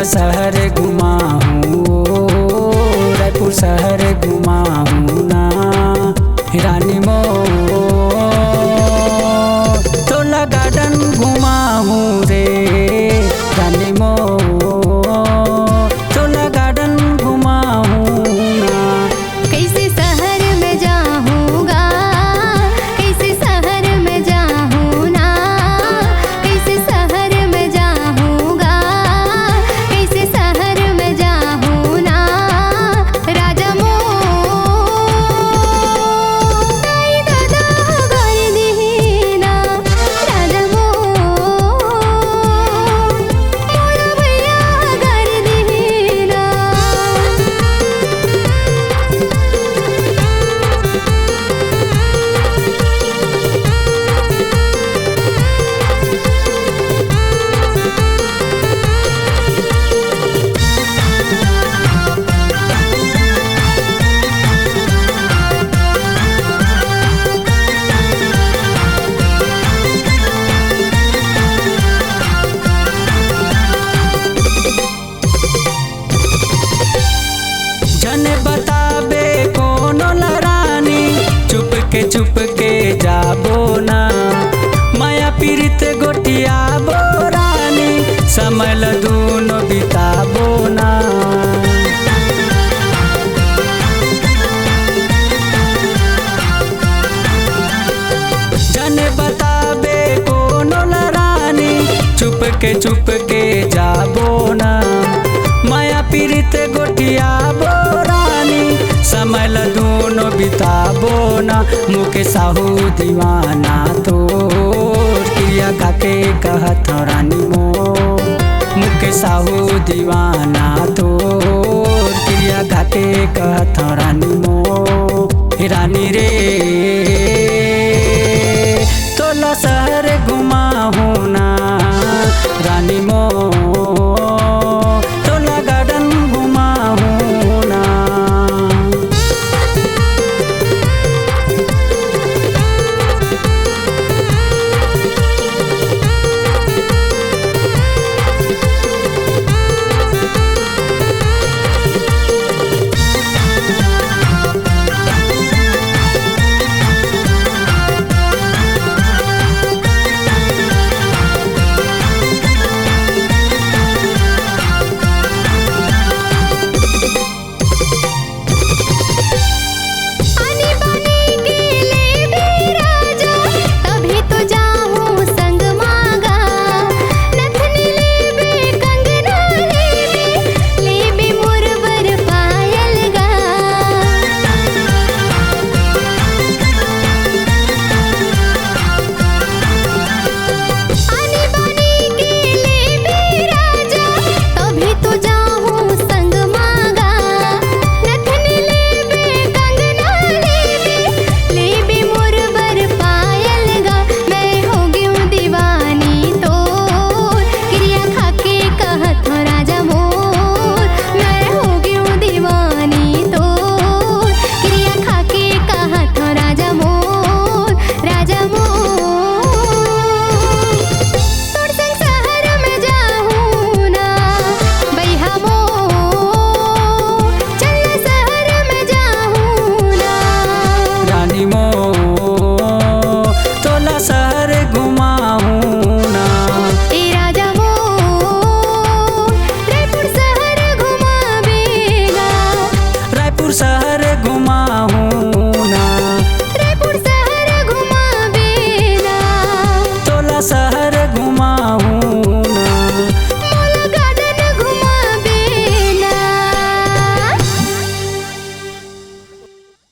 शहर घुमा हूँ, रायपुर शहर घुमा हूँ ना रानी मोर। तोला गार्डन घुमा हूँ रे रानी मोर, तोला गार्डन घुमा हूँ ना। कैसे शहर में जाऊँगा, कैसे शहर में जाऊँ ना, कैसे शहर में जाऊँगा, कैसे शहर में जाऊँ ना राजा मोर। आई दादा कर दीना राजा मोर, मोरा भैया कर दीना। जने बताबे कोनो लरानी, चुप के जाबो ना माया पीड़ित गोटियाबो रानी, समय ल दूनो बिताबो ना। जने बताबे कोनो लरानी, चुप के जाबो ना माया पीड़ित गोटियाबो रानी, समय ल दूनो बिताबो ना। मुके साहू दीवाना तोर क्रिया काके कहत रानी मोर, मुके साहू दीवाना तोर क्रिया काके कहत रानी मोर।